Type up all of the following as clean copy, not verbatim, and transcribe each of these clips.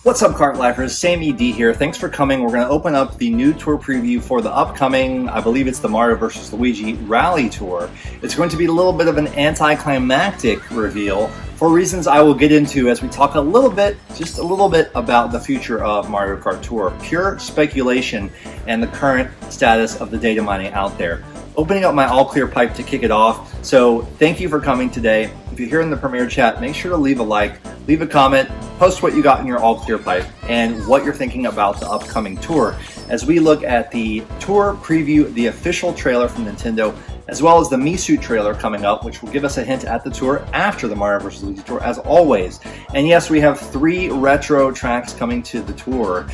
What's up, Kart Lifers? Sammy D here. Thanks for coming. We're going to open up the new tour preview for the upcoming, I believe it's the Mario vs. Luigi Rally Tour. It's going to be a little bit of an anticlimactic reveal for reasons I will get into as we talk a little bit, just a little bit about the future of Mario Kart Tour. Pure speculation and the current status of the data mining out there. Opening up my all clear pipe to kick it off. So thank you for coming today. If you're here in the premiere chat, make sure to leave a like, leave a comment, post what you got in your all clear pipe and what you're thinking about the upcoming tour as we look at the tour preview, the official trailer from Nintendo, as well as the Misu trailer coming up, which will give us a hint at the tour after the Mario vs. Luigi Tour, as always. And yes, we have 3 retro tracks coming to the tour.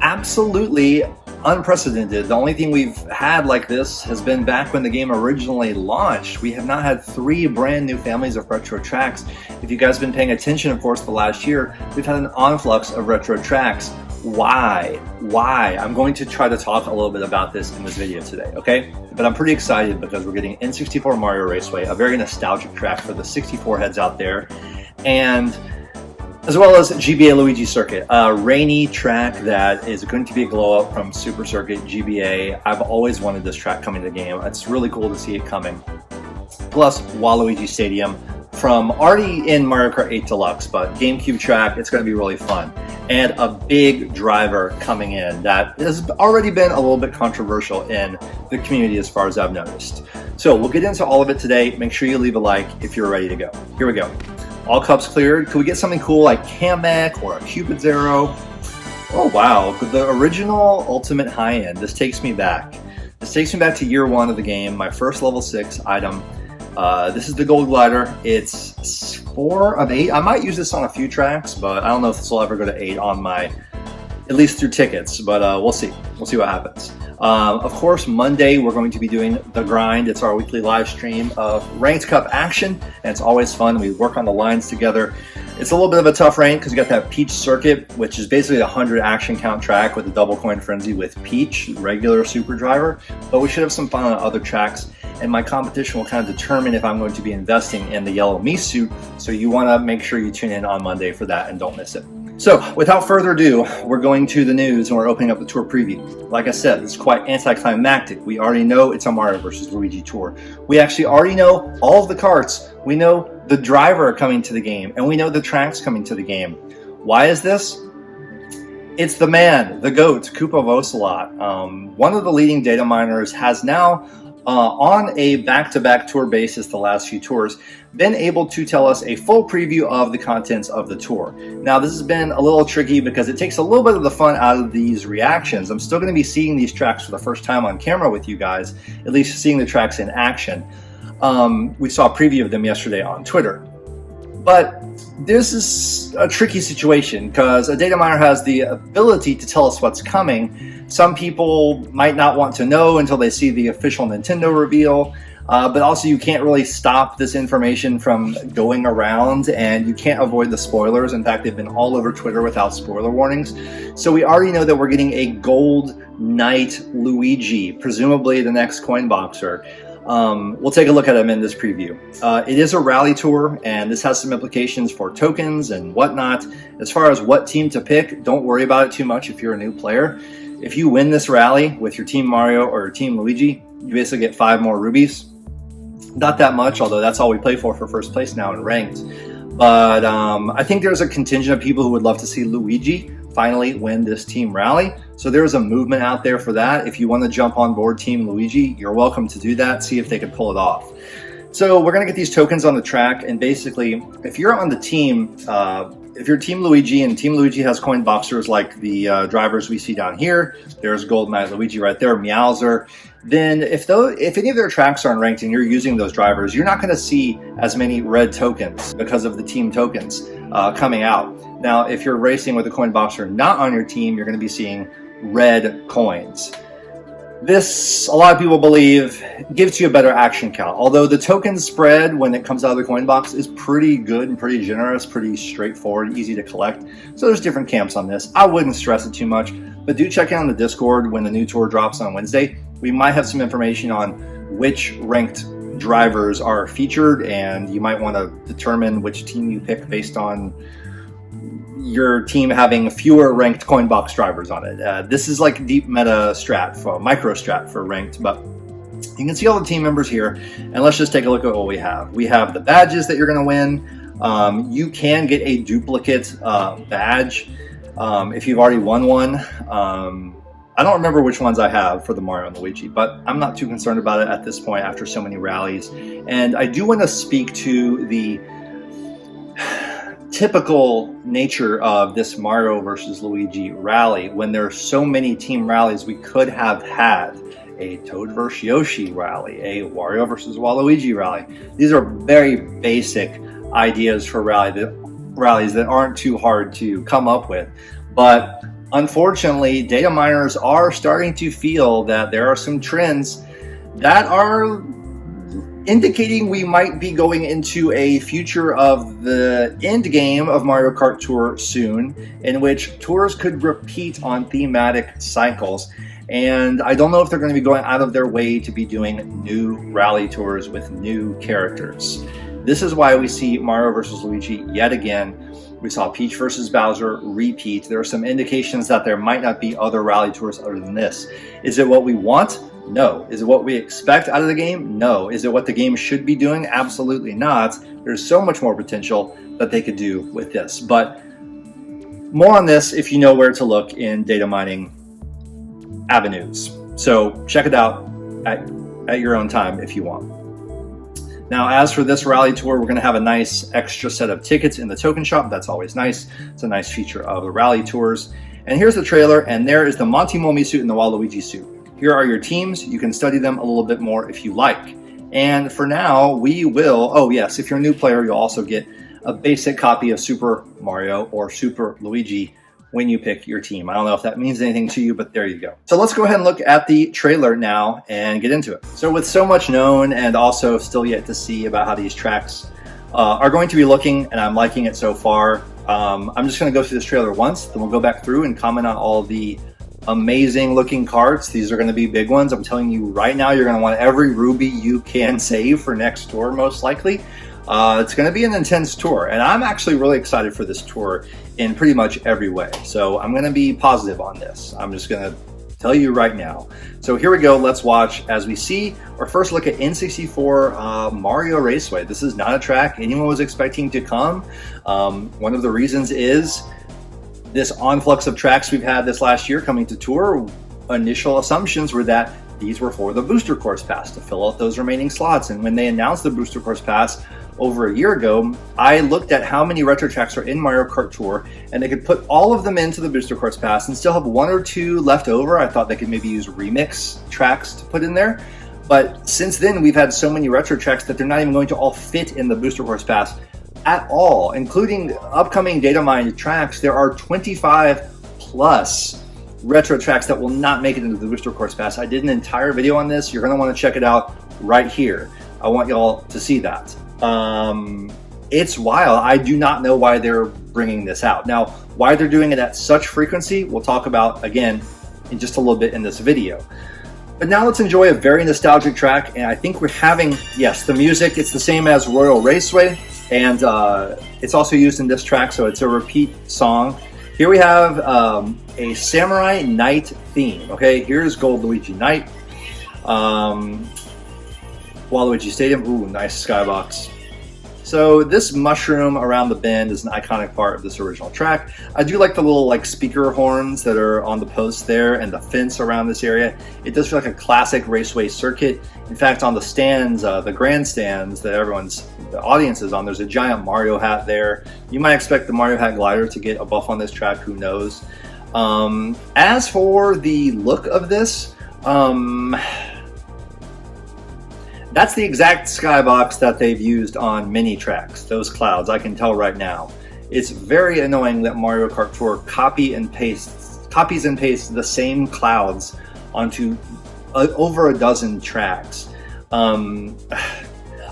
Absolutely unprecedented. The only thing we've had like this has been back when the game originally launched. We have not had 3 brand new families of retro tracks. If you guys have been paying attention, of course, the last year, we've had an influx of retro tracks. Why? I'm going to try to talk a little bit about this in this video today, okay? But I'm pretty excited because we're getting N64 Mario Raceway, a very nostalgic track for the 64 heads out there, and as well as GBA Luigi Circuit, a rainy track that is going to be a glow up from Super Circuit GBA. I've always wanted this track coming to the game. It's really cool to see it coming. Plus Waluigi Stadium from already in Mario Kart 8 Deluxe, but GameCube track, it's going to be really fun. And a big driver coming in that has already been a little bit controversial in the community as far as I've noticed. So we'll get into all of it today. Make sure you leave a like if you're ready to go. Here we go. All cups cleared. Could we get something cool like Kamek or a Cupid's Arrow? Oh wow, the original Ultimate High End. This takes me back. This takes me back to year 1 of the game, my first level 6 item. This is the Gold Glider. It's 4 of 8. I might use this on a few tracks, but I don't know if this will ever go to 8 on my, at least through tickets, but we'll see. We'll see what happens. Of course, Monday we're going to be doing The Grind. It's our weekly live stream of Ranked Cup action, and it's always fun. We work on the lines together. It's a little bit of a tough rank because you got that Peach Circuit, which is basically a 100 action count track with a double coin frenzy with Peach, regular super driver, but we should have some fun on other tracks, and my competition will kind of determine if I'm going to be investing in the yellow Misu, so you want to make sure you tune in on Monday for that and don't miss it. So, without further ado, we're going to the news and we're opening up the tour preview. Like I said, it's quite anticlimactic. We already know it's a Mario vs. Luigi Tour. We actually already know all of the karts. We know the driver coming to the game, and we know the tracks coming to the game. Why is this? It's the man, the GOAT, Koopa Vosalot. One of the leading data miners has now, on a back-to-back tour basis the last few tours, been able to tell us a full preview of the contents of the tour. Now, this has been a little tricky because it takes a little bit of the fun out of these reactions. I'm still going to be seeing these tracks for the first time on camera with you guys, at least seeing the tracks in action. We saw a preview of them yesterday on Twitter. But this is a tricky situation because a data miner has the ability to tell us what's coming. Some people might not want to know until they see the official Nintendo reveal. But also you can't really stop this information from going around, and you can't avoid the spoilers. In fact, they've been all over Twitter without spoiler warnings. So we already know that we're getting a Gold Knight Luigi, presumably the next Coinboxer. We'll take a look at him in this preview. It is a rally tour, and this has some implications for tokens and whatnot. As far as what team to pick, don't worry about it too much if you're a new player. If you win this rally with your Team Mario or your Team Luigi, you basically get 5 more rubies. Not that much, although that's all we play for first place now in ranked. But I think there's a contingent of people who would love to see Luigi finally win this team rally. So there's a movement out there for that. If you want to jump on board Team Luigi, you're welcome to do that. See if they can pull it off. So we're going to get these tokens on the track, and basically, if you're on the team, if you're Team Luigi and Team Luigi has Coinboxers like the drivers we see down here, there's Gold Knight Luigi right there, Meowser, then if any of their tracks aren't ranked and you're using those drivers, you're not going to see as many red tokens because of the team tokens coming out. Now, if you're racing with a Coinboxer not on your team, you're going to be seeing red coins. This, a lot of people believe, gives you a better action count. Although the token spread when it comes out of the coin box is pretty good and pretty generous, pretty straightforward, easy to collect. So there's different camps on this. I wouldn't stress it too much, but do check in on the Discord when the new tour drops on Wednesday. We might have some information on which ranked drivers are featured, and you might want to determine which team you pick based on your team having fewer ranked Coinbox drivers on it. This is like deep meta strat, for micro strat for ranked, but you can see all the team members here, and let's just take a look at what we have. We have the badges that you're going to win. You can get a duplicate badge if you've already won one. I don't remember which ones I have for the Mario and Luigi, but I'm not too concerned about it at this point after so many rallies. And I do want to speak to the typical nature of this Mario versus Luigi rally. When there's so many team rallies, we could have had a Toad versus Yoshi rally, a Wario versus Waluigi rally. These are very basic ideas for rallies that aren't too hard to come up with. But unfortunately, data miners are starting to feel that there are some trends that are indicating we might be going into a future of the end game of Mario Kart Tour soon, in which tours could repeat on thematic cycles. And I don't know if they're going to be going out of their way to be doing new rally tours with new characters. This is why we see Mario versus Luigi yet again. We saw Peach versus Bowser repeat. There are some indications that there might not be other rally tours other than this. Is it what we want? No. Is it what we expect out of the game? No. Is it what the game should be doing? Absolutely not. There's so much more potential that they could do with this. But more on this if you know where to look in data mining avenues. So check it out at your own time if you want. Now, as for this rally tour, we're going to have a nice extra set of tickets in the token shop. That's always nice. It's a nice feature of the rally tours. And here's the trailer, and there is the Monty Momi suit and the Waluigi suit. Here are your teams. You can study them a little bit more if you like. And for now, we will, oh yes, if you're a new player, you'll also get a basic copy of Super Mario or Super Luigi when you pick your team. I don't know if that means anything to you, but there you go. So let's go ahead and look at the trailer now and get into it. So with so much known and also still yet to see about how these tracks are going to be looking, and I'm liking it so far, I'm just going to go through this trailer once, then we'll go back through and comment on all the amazing looking carts. These are going to be big ones. I'm telling you right now, you're going to want every ruby you can save for next tour, most likely. It's going to be an intense tour, and I'm actually really excited for this tour in pretty much every way. So I'm going to be positive on this. I'm just going to tell you right now. So here we go. Let's watch as we see our first look at N64 Mario Raceway. This is not a track anyone was expecting to come. One of the reasons is this influx of tracks we've had this last year coming to tour. Initial assumptions were that these were for the Booster Course Pass to fill out those remaining slots. And when they announced the Booster Course Pass over a year ago, I looked at how many retro tracks are in Mario Kart Tour, and they could put all of them into the Booster Course Pass and still have one or two left over. I thought they could maybe use remix tracks to put in there. But since then, we've had so many retro tracks that they're not even going to all fit in the Booster Course Pass at all, including upcoming data mined tracks. There are 25 plus retro tracks that will not make it into the Booster Course Pass. I did an entire video on this. You're going to want to check it out right here. I want y'all to see that. It's wild. I do not know why they're bringing this out. Now, why they're doing it at such frequency, we'll talk about again in just a little bit in this video. But now let's enjoy a very nostalgic track, and I think we're having, yes, the music, it's the same as Royal Raceway, and it's also used in this track, so it's a repeat song. Here we have a Samurai Knight theme. Okay, here's Gold Luigi Knight. Waluigi Stadium. Ooh, nice skybox. So this mushroom around the bend is an iconic part of this original track. I do like the little speaker horns that are on the post there and the fence around this area. It does feel like a classic Raceway circuit. In fact, on the stands, the grandstands that the audience is on, there's a giant Mario hat there. You might expect the Mario hat glider to get a buff on this track, who knows. As for the look of this, that's the exact skybox that they've used on many tracks, those clouds, I can tell right now. It's very annoying that Mario Kart Tour copies and pastes the same clouds onto over a dozen tracks.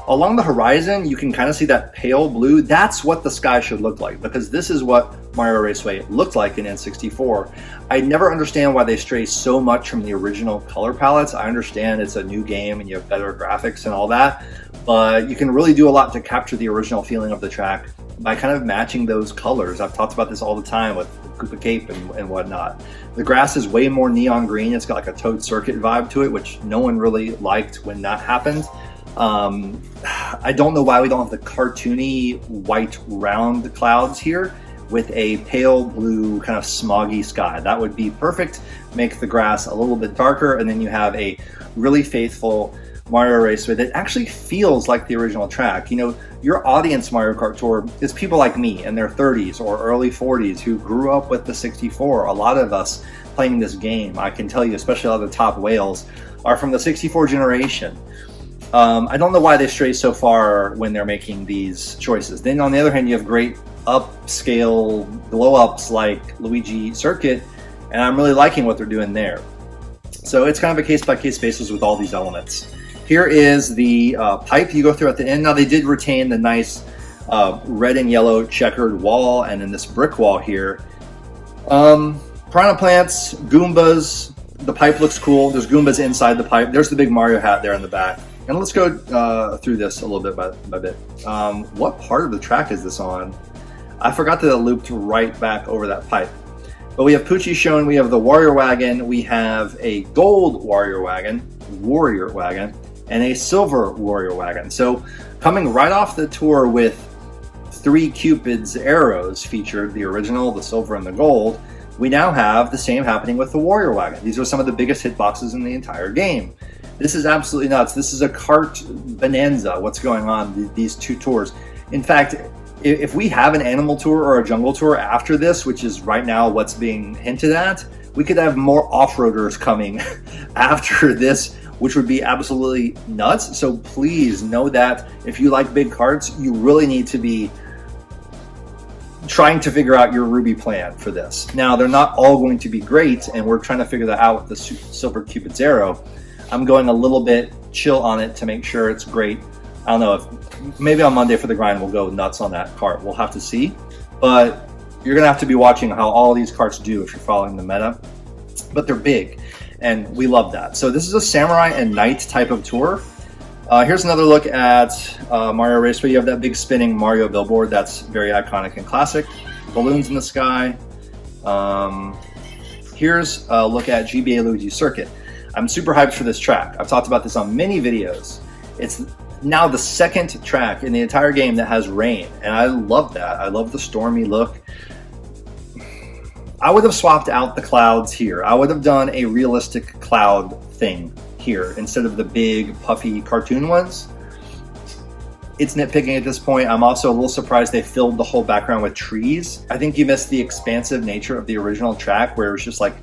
Along the horizon, you can kind of see that pale blue. That's what the sky should look like, because this is what Mario Raceway looked like in N64. I never understand why they stray so much from the original color palettes. I understand it's a new game and you have better graphics and all that, but you can really do a lot to capture the original feeling of the track by kind of matching those colors. I've talked about this all the time with Koopa Cape and whatnot. The grass is way more neon green. It's got like a Toad Circuit vibe to it, which no one really liked when that happened. I don't know why we don't have the cartoony white round clouds here with a pale blue kind of smoggy sky. That would be perfect. Make the grass a little bit darker, and then you have a really faithful Mario Raceway that actually feels like the original track. You know, your audience Mario Kart Tour is people like me in their 30s or early 40s who grew up with the 64. A lot of us playing this game, I can tell you, especially a lot of the top whales, are from the 64 generation. I don't know why they stray so far when they're making these choices. Then on the other hand, you have great upscale blow-ups like Luigi Circuit, and I'm really liking what they're doing there. So it's kind of a case-by-case basis with all these elements. Here is the pipe you go through at the end. Now they did retain the nice red and yellow checkered wall, and then this brick wall here. Piranha plants, Goombas, the pipe looks cool. There's Goombas inside the pipe. There's the big Mario hat there in the back. And let's go through this a little bit by bit. What part of the track is this on? I forgot that it looped right back over that pipe. But we have Poochie shown, we have the Warrior Wagon, we have a gold Warrior Wagon, and a silver Warrior Wagon. So coming right off the tour with 3 Cupid's arrows featured, the original, the silver, and the gold, we now have the same happening with the Warrior Wagon. These are some of the biggest hitboxes in the entire game. This is absolutely nuts. This is a Kart bonanza, what's going on, these 2 tours. In fact, if we have an animal tour or a jungle tour after this, which is right now what's being hinted at, we could have more off-roaders coming after this, which would be absolutely nuts. So please know that if you like big karts, you really need to be trying to figure out your Ruby plan for this. Now, they're not all going to be great, and we're trying to figure that out with the Silver Cupid's Arrow. I'm going a little bit chill on it to make sure it's great. I don't know, if maybe on Monday for the grind we'll go nuts on that cart. We'll have to see. But you're going to have to be watching how all these carts do if you're following the meta. But they're big, and we love that. So this is a Samurai and Knight type of tour. Here's another look at Mario Raceway. You have that big spinning Mario billboard. That's very iconic and classic. Balloons in the sky. Here's a look at GBA Luigi Circuit. I'm super hyped for this track. I've talked about this on many videos. It's now the 2nd track in the entire game that has rain, and I love that. I love the stormy look. I would have swapped out the clouds here. I would have done a realistic cloud thing here instead of the big puffy cartoon ones. It's nitpicking at this point. I'm also a little surprised they filled the whole background with trees. I think you missed the expansive nature of the original track where it was just like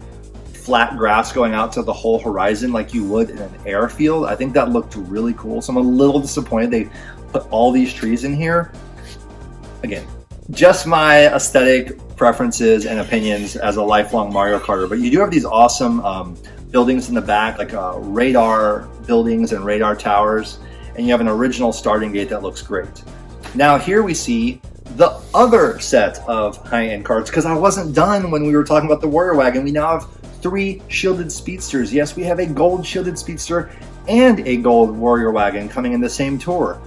flat grass going out to the whole horizon like you would in an airfield. I think that looked really cool. So I'm a little disappointed they put all these trees in here. Again, just my aesthetic preferences and opinions as a lifelong Mario Karter, but you do have these awesome buildings in the back, like radar buildings and radar towers, and you have an original starting gate that looks great. Now here we see the other set of high-end carts, because I wasn't done when we were talking about the Warrior Wagon. We now have 3 shielded speedsters. Yes, we have a gold shielded speedster and a gold Warrior Wagon coming in the same tour.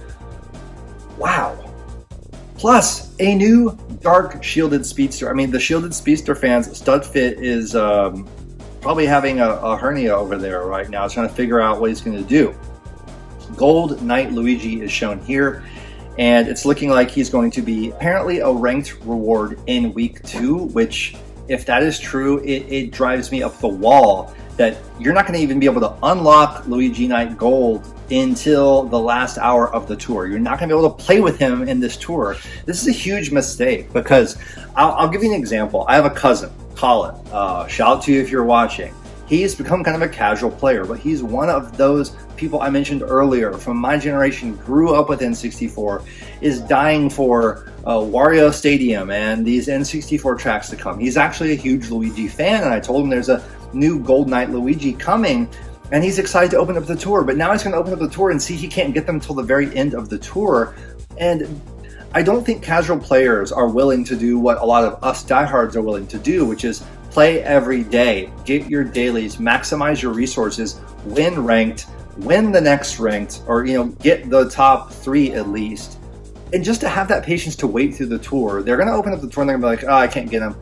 Wow. Plus a new dark shielded speedster. I mean, the shielded speedster fans, StudFit is probably having a hernia over there right now, trying to figure out what he's going to do. Gold Knight Luigi is shown here, and it's looking like he's going to be apparently a ranked reward in week 2, which, if that is true, it drives me up the wall that you're not going to even be able to unlock Luigi Knight Gold until the last hour of the tour. You're not going to be able to play with him in this tour. This is a huge mistake, because I'll give you an example. I have a cousin, Colin. Shout out to you if you're watching. He's become kind of a casual player, but he's one of those people I mentioned earlier from my generation, grew up with N64, is dying for Wario Stadium and these N64 tracks to come. He's actually a huge Luigi fan, and I told him there's a new Gold Knight Luigi coming, and he's excited to open up the tour. But now he's going to open up the tour and see he can't get them until the very end of the tour. And I don't think casual players are willing to do what a lot of us diehards are willing to do, which is play every day, get your dailies, maximize your resources, win ranked, win the next ranked, or get the top 3 at least, And just to have that patience to wait through the tour, they're going to open up the tour and they're going to be like, oh, I can't get them.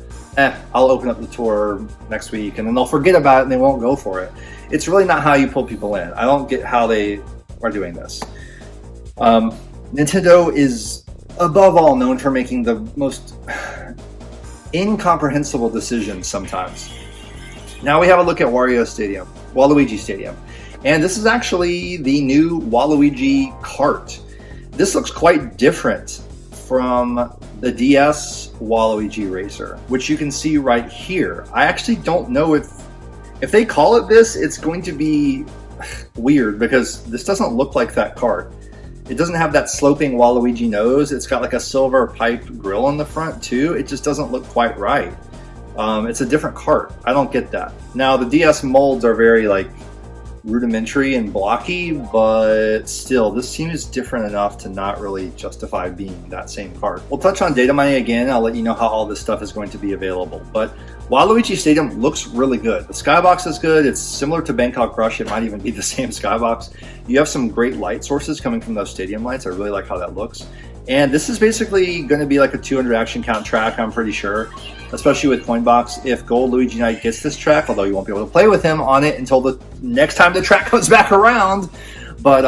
I'll open up the tour next week, and then they'll forget about it and they won't go for it. It's really not how you pull people in. I don't get how they are doing this. Nintendo is above all known for making the most incomprehensible decisions sometimes. Now we have a look at Waluigi Stadium. And this is actually the new Waluigi Kart. This looks quite different from the DS Waluigi Racer, which you can see right here. I actually don't know if they call it this, it's going to be weird because this doesn't look like that kart. It doesn't have that sloping Waluigi nose. It's got like a silver pipe grill on the front too. It just doesn't look quite right. It's a different kart. I don't get that. Now the DS molds are very like rudimentary and blocky, but still this seems different enough to not really justify being that same kart. We'll touch on data mining again. I'll let you know how all this stuff is going to be available. But Waluigi Stadium looks really good. The skybox is good. It's similar to Bangkok Rush. It might even be the same skybox. You have some great light sources coming from those stadium lights. I really like how that looks. And this is basically going to be like a 200 action count track, I'm pretty sure, especially with Coinbox. If Gold Luigi Knight gets this track, although you won't be able to play with him on it until the next time the track comes back around. But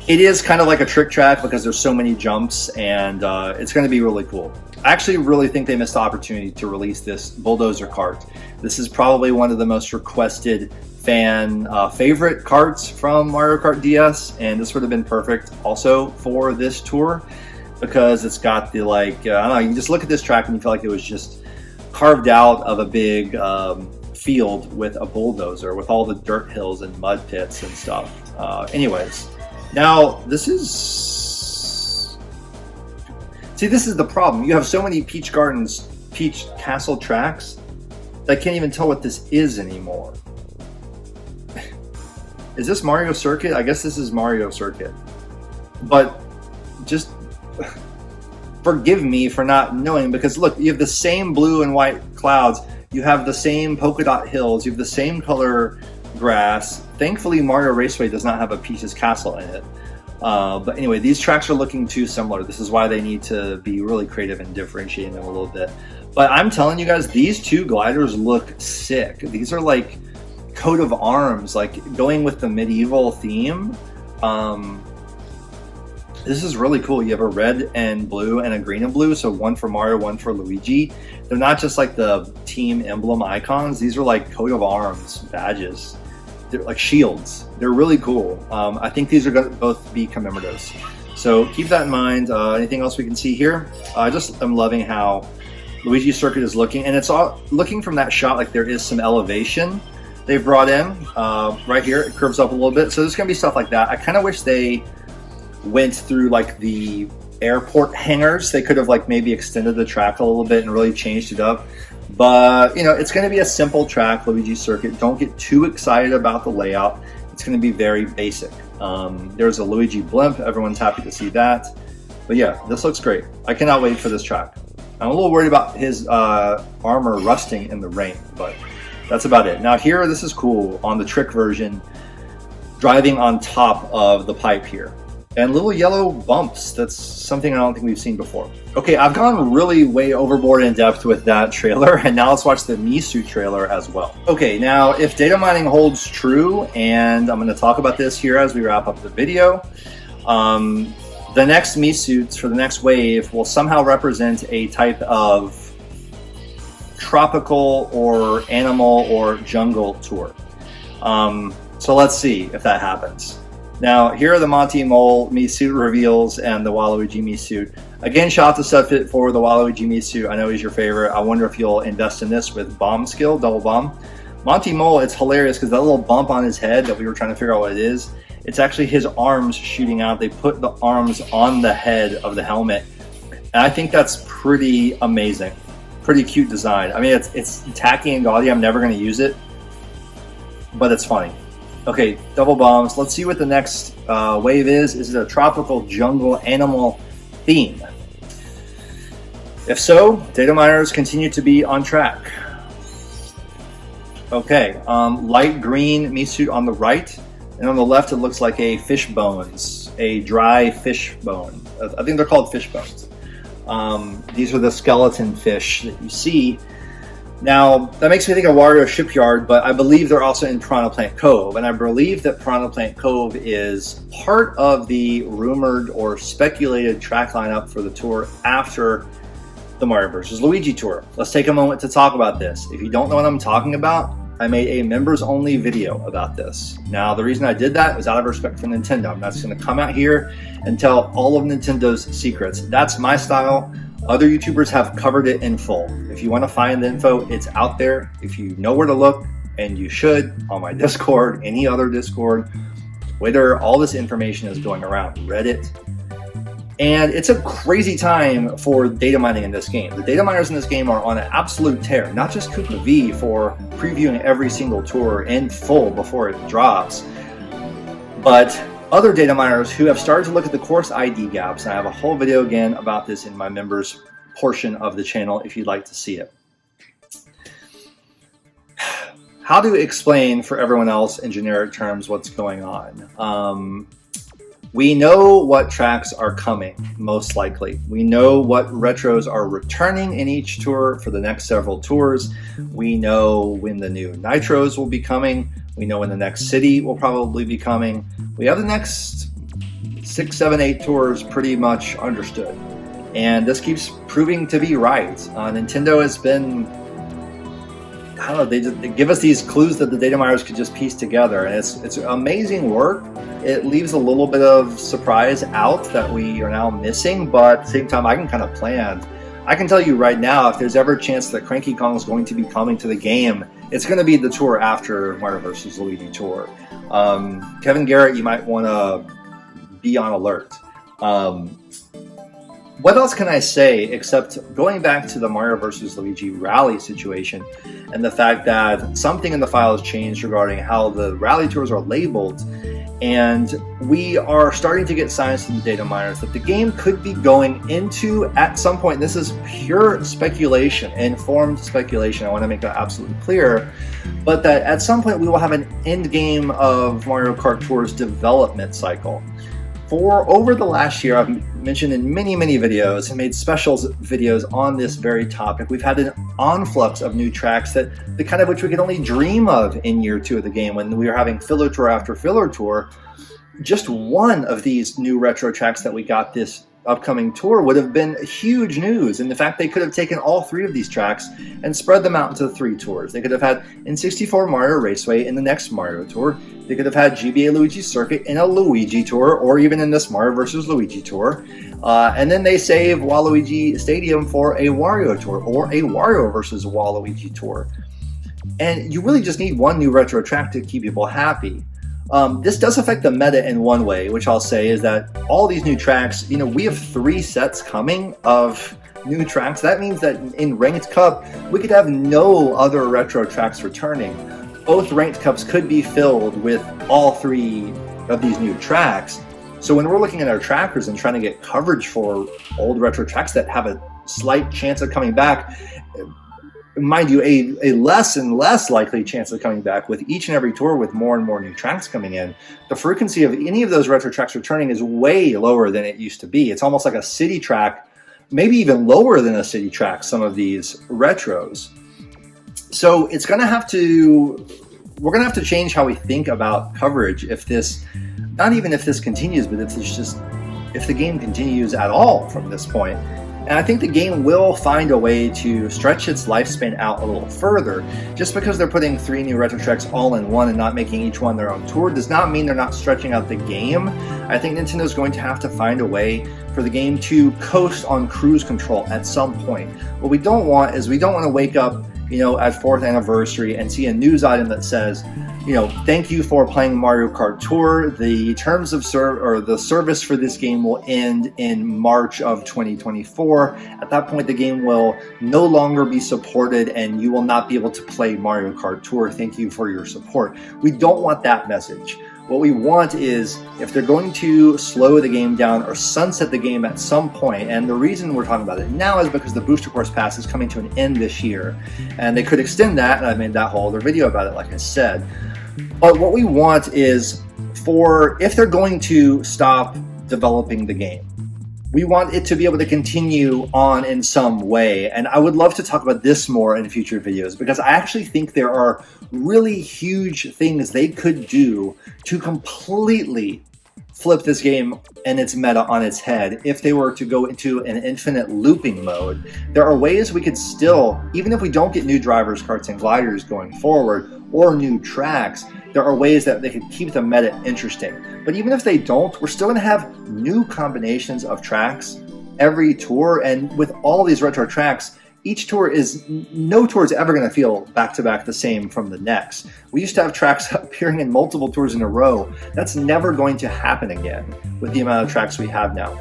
it is kind of like a trick track because there's so many jumps, and it's going to be really cool. I actually really think they missed the opportunity to release this Bulldozer Kart. This is probably one of the most requested fan favorite karts from Mario Kart DS, and this would have been perfect also for this tour because it's got the like, I don't know, you can just look at this track and you feel like it was just carved out of a big field with a bulldozer with all the dirt hills and mud pits and stuff. Anyways, now this is the problem. You have so many Peach Gardens, Peach Castle tracks that I can't even tell what this is anymore. Is this Mario Circuit? I guess this is Mario Circuit. But just forgive me for not knowing, because look, you have the same blue and white clouds. You have the same polka dot hills. You have the same color grass. Thankfully, Mario Raceway does not have a Peach's Castle in it. But anyway, these tracks are looking too similar. This is why they need to be really creative and differentiating them a little bit. But I'm telling you guys, these two gliders look sick. These are like coat of arms, like going with the medieval theme. This is really cool. You have a red and blue and a green and blue, so one for Mario, one for Luigi. They're not just like the team emblem icons. These are like coat of arms badges. They're like shields. They're really cool. I think these are going to both be commemoratives, so keep that in mind. Anything else we can see here? I just am loving how Luigi Circuit is looking, and it's all looking from that shot like there is some elevation they've brought in. Right here, it curves up a little bit, so there's gonna be stuff like that. I kind of wish they went through like the airport hangars. They could have like maybe extended the track a little bit and really changed it up. But you know, it's going to be a simple track, Luigi Circuit. Don't get too excited about the layout. It's going to be very basic. There's a Luigi blimp. Everyone's happy to see that. But yeah, this looks great. I cannot wait for this track. I'm a little worried about his armor rusting in the rain, but that's about it. Now here, this is cool on the trick version, driving on top of the pipe here. And little yellow bumps. That's something I don't think we've seen before. Okay, I've gone really way overboard in depth with that trailer, and now let's watch the Misu trailer as well. Okay, now if data mining holds true, and I'm going to talk about this here as we wrap up the video, the next Misuits for the next wave will somehow represent a type of tropical or animal or jungle tour. So let's see if that happens. Now, here are the Monty Mole Misuit reveals and the Waluigi Misuit. Again, shout out to Subfit for the Waluigi Misuit. I know he's your favorite. I wonder if you'll invest in this with bomb skill, double bomb. Monty Mole, it's hilarious because that little bump on his head that we were trying to figure out what it is, it's actually his arms shooting out. They put the arms on the head of the helmet. And I think that's pretty amazing. Pretty cute design. I mean, it's tacky and gaudy. I'm never going to use it, but it's funny. Okay, double bombs. Let's see what the next wave is. Is it a tropical jungle animal theme? If so, data miners continue to be on track. Okay, light green Misuit on the right, and on the left it looks like a fish bones a dry fish bone. I think they're called fish bones. These are the skeleton fish that you see. Now, that makes me think of Wario Shipyard, but I believe they're also in Piranha Plant Cove, and I believe that Piranha Plant Cove is part of the rumored or speculated track lineup for the tour after the Mario vs. Luigi Tour. Let's take a moment to talk about this. If you don't know what I'm talking about, I made a members-only video about this. Now, the reason I did that was out of respect for Nintendo. I'm not just going to come out here and tell all of Nintendo's secrets. That's my style. Other YouTubers have covered it in full. If you want to find the info, it's out there. If you know where to look, and you should, on my Discord, any other Discord, Twitter, all this information is going around. Reddit. And it's a crazy time for data mining in this game. The data miners in this game are on an absolute tear. Not just Koopa V for previewing every single tour in full before it drops, but other data miners who have started to look at the course ID gaps. And I have a whole video again about this in my members portion of the channel if you'd like to see it. How to explain for everyone else in generic terms what's going on? We know what tracks are coming, most likely. We know what retros are returning in each tour for the next several tours. We know when the new nitros will be coming. We know when the next city will probably be coming. We have the next 6, 7, 8 tours pretty much understood. And this keeps proving to be right. Nintendo has been, I don't know, they give us these clues that the data miners could just piece together. And it's amazing work. It leaves a little bit of surprise out that we are now missing, but at the same time, I can kind of plan. I can tell you right now, if there's ever a chance that Cranky Kong is going to be coming to the game, it's going to be the tour after Mario vs. Luigi Tour. Kevin Garrett, you might want to be on alert. What else can I say except going back to the Mario vs. Luigi rally situation and the fact that something in the file has changed regarding how the rally tours are labeled, and we are starting to get signs from the data miners that the game could be going into, at some point, this is pure speculation, informed speculation, I want to make that absolutely clear, but that at some point we will have an end game of Mario Kart Tour's development cycle. For over the last year, I've mentioned in many, many videos and made specials videos on this very topic. We've had an influx of new tracks that the kind of which we could only dream of in year 2 of the game when we were having filler tour after filler tour. Just one of these new retro tracks that we got this upcoming tour would have been huge news. And the fact they could have taken all 3 of these tracks and spread them out into 3 tours. They could have had N64 Mario Raceway in the next Mario Tour. They could have had GBA Luigi Circuit in a Luigi Tour, or even in this Mario vs. Luigi Tour. And then they save Waluigi Stadium for a Wario Tour, or a Wario vs. Waluigi Tour. And you really just need one new retro track to keep people happy. This does affect the meta in one way, which I'll say is that all these new tracks, we have 3 sets coming of new tracks. That means that in Ranked Cup, we could have no other retro tracks returning. Both Ranked Cups could be filled with all 3 of these new tracks. So when we're looking at our trackers and trying to get coverage for old retro tracks that have a slight chance of coming back, mind you, a less and less likely chance of coming back with each and every tour with more and more new tracks coming in, the frequency of any of those retro tracks returning is way lower than it used to be. It's almost like a city track, maybe even lower than a city track, some of these retros. So it's going to have to, we're going to have to change how we think about coverage if this, not even if this continues, but if the game continues at all from this point. And I think the game will find a way to stretch its lifespan out a little further. Just because they're putting 3 new retro tracks all in one and not making each one their own tour does not mean they're not stretching out the game. I think Nintendo's going to have to find a way for the game to coast on cruise control at some point. What we don't want is we don't want to wake up, at 4th anniversary and see a news item that says, thank you for playing Mario Kart Tour. The terms of the service for this game will end in March of 2024. At that point, the game will no longer be supported and you will not be able to play Mario Kart Tour. Thank you for your support. We don't want that message. What we want is, if they're going to slow the game down or sunset the game at some point, and the reason we're talking about it now is because the Booster Course Pass is coming to an end this year, and they could extend that, and I made that whole other video about it, like I said. But what we want is, if they're going to stop developing the game. We want it to be able to continue on in some way, and I would love to talk about this more in future videos because I actually think there are really huge things they could do to completely flip this game and its meta on its head if they were to go into an infinite looping mode. There are ways we could still, even if we don't get new drivers, karts, and gliders going forward, or new tracks, there are ways that they could keep the meta interesting. But even if they don't, we're still going to have new combinations of tracks every tour, and with all these retro tracks, no tour is ever going to feel back-to-back the same from the next. We used to have tracks appearing in multiple tours in a row. That's never going to happen again with the amount of tracks we have now.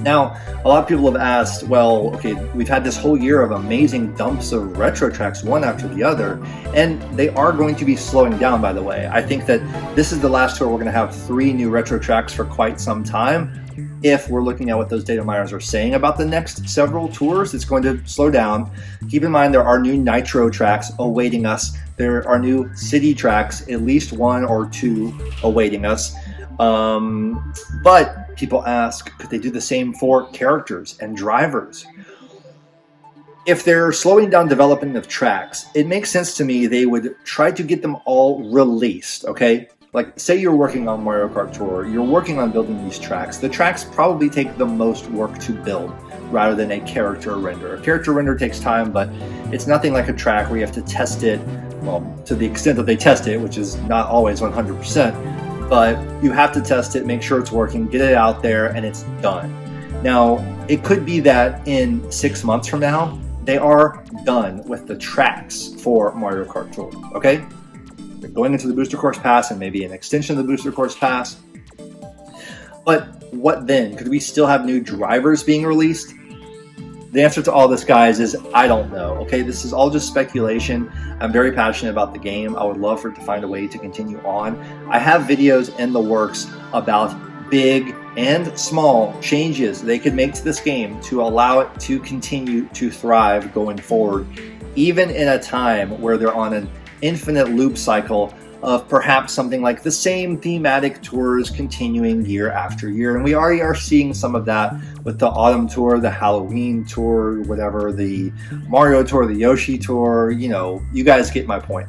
Now, a lot of people have asked, well, okay, we've had this whole year of amazing dumps of retro tracks, one after the other, and they are going to be slowing down, by the way. I think that this is the last tour we're going to have 3 new retro tracks for quite some time. If we're looking at what those data miners are saying about the next several tours, it's going to slow down. Keep in mind there are new Nitro tracks awaiting us. There are new city tracks, at least 1 or 2 awaiting us. But people ask, could they do the same for characters and drivers? If they're slowing down development of tracks, it makes sense to me they would try to get them all released, okay? Like, say you're working on Mario Kart Tour, you're working on building these tracks. The tracks probably take the most work to build rather than a character render. A character render takes time, but it's nothing like a track where you have to test it, well, to the extent that they test it, which is not always 100%, but you have to test it, make sure it's working, get it out there, and it's done. Now, it could be that in 6 months from now, they are done with the tracks for Mario Kart Tour, okay? They're going into the Booster Course Pass and maybe an extension of the Booster Course Pass. But what then? Could we still have new drivers being released? The answer to all this, guys, is I don't know, okay? This is all just speculation. I'm very passionate about the game. I would love for it to find a way to continue on. I have videos in the works about big and small changes they could make to this game to allow it to continue to thrive going forward, even in a time where they're on an infinite loop cycle of perhaps something like the same thematic tours continuing year after year. And we already are seeing some of that with the Autumn Tour, the Halloween Tour, whatever, the Mario Tour, the Yoshi Tour, you know, you guys get my point.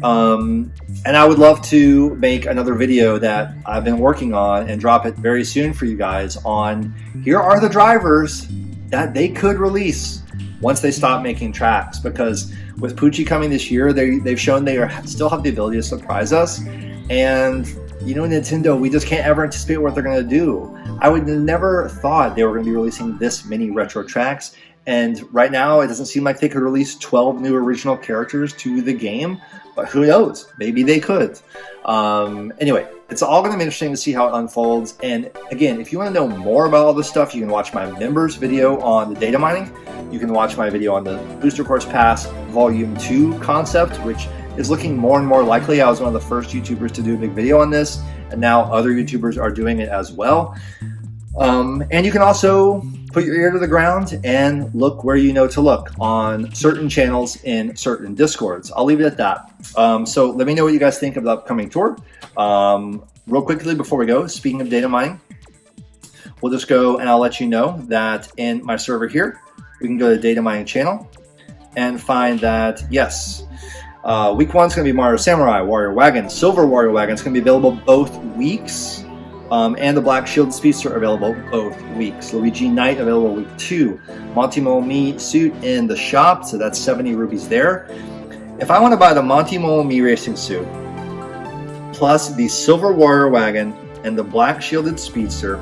And I would love to make another video that I've been working on and drop it very soon for you guys on here are the drivers that they could release once they stop making tracks, because with Poochie coming this year, they've shown they still have the ability to surprise us. And, you know, Nintendo, we just can't ever anticipate what they're going to do. I would never thought they were going to be releasing this many retro tracks. And right now, it doesn't seem like they could release 12 new original characters to the game. But who knows? Maybe they could. Anyway, it's all going to be interesting to see how it unfolds. And again, if you want to know more about all this stuff, you can watch my members video on the data mining. You can watch my video on the Booster Course Pass Volume 2 concept, which is looking more and more likely. I was one of the first YouTubers to do a big video on this, and now other YouTubers are doing it as well. And you can also put your ear to the ground and look where you know to look on certain channels in certain Discords. I'll leave it at that. So let me know what you guys think of the upcoming tour. Real quickly before we go, speaking of data mining, we'll just go and I'll let you know that in my server here, we can go to the data mining channel and find that, yes, week 1 is going to be Mario Samurai, Warrior Wagon, Silver Warrior Wagon. It's going to be available both weeks. And the Black Shield Speedster available both weeks. Luigi Knight available week 2. Monty Me suit in the shop, so that's 70 rubies there. If I want to buy the Monty Me racing suit, plus the Silver Warrior Wagon and the Black Shielded Speedster,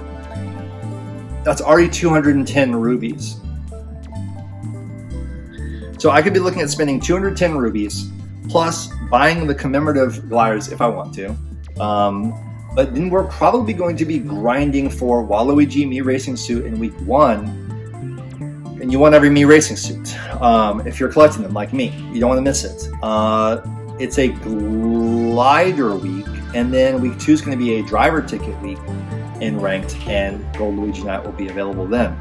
that's already 210 rubies. So I could be looking at spending 210 rubies, plus buying the commemorative gliders if I want to. But then we're probably going to be grinding for Waluigi Me Racing Suit in week 1. And you want every Me Racing Suit. If you're collecting them like me, you don't want to miss it. It's a glider week, and then week 2 is going to be a driver ticket week in ranked, and Gold Luigi Knight will be available then.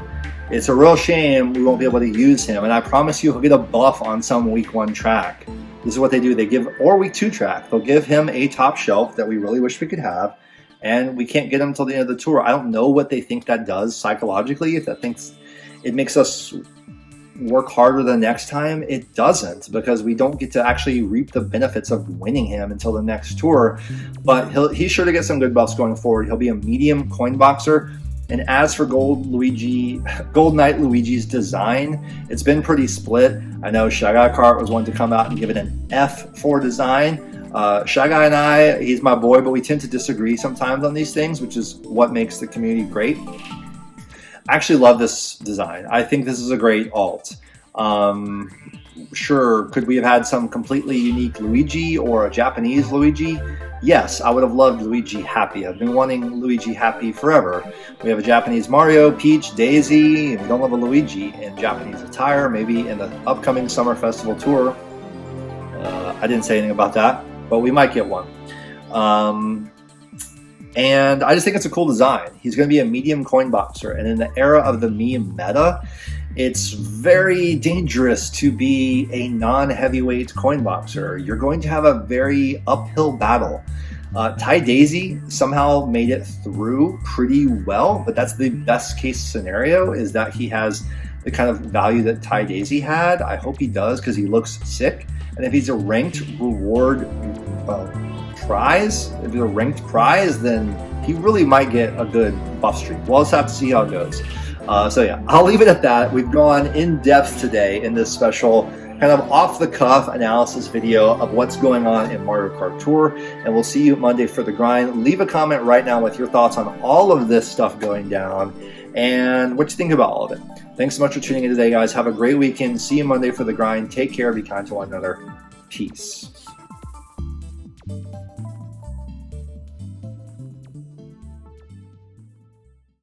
It's a real shame we won't be able to use him, and I promise you he'll get a buff on some week 1 track. This is what they do. They give, or week 2 track, they'll give him a top shelf that we really wish we could have. and we can't get him until the end of the tour. I don't know what they think that does psychologically. If that thinks it makes us work harder the next time, it doesn't, because we don't get to actually reap the benefits of winning him until the next tour. But he's sure to get some good buffs going forward. He'll be a medium Coinboxer. And as for Gold Knight Luigi's design, it's been pretty split. I know Shy Guy Kart was one to come out and give it an F for design. Shy Guy and I, he's my boy, but we tend to disagree sometimes on these things, which is what makes the community great. I actually love this design. I think this is a great alt. Sure, could we have had some completely unique Luigi or a Japanese Luigi? Yes, I would have loved Luigi Happy. I've been wanting Luigi Happy forever. We have a Japanese Mario, Peach, Daisy, and we don't have a Luigi in Japanese attire. Maybe in the upcoming Summer Festival tour. I didn't say anything about that, but we might get one. And I just think it's a cool design. He's going to be a medium Coinboxer, and in the era of the meme meta, it's very dangerous to be a non-heavyweight Coinboxer. You're going to have a very uphill battle. Ty Daisy somehow made it through pretty well, but that's the best case scenario, is that he has the kind of value that Ty Daisy had. I hope he does, because he looks sick. And if he's a ranked prize, if he's a ranked prize, then he really might get a good buff streak. We'll just have to see how it goes. So yeah, I'll leave it at that. We've gone in depth today in this special kind of off-the-cuff analysis video of what's going on in Mario Kart Tour, and we'll see you Monday for the grind. Leave a comment right now with your thoughts on all of this stuff going down and what you think about all of it. Thanks so much for tuning in today, guys. Have a great weekend. See you Monday for the grind. Take care. Be kind to one another. Peace.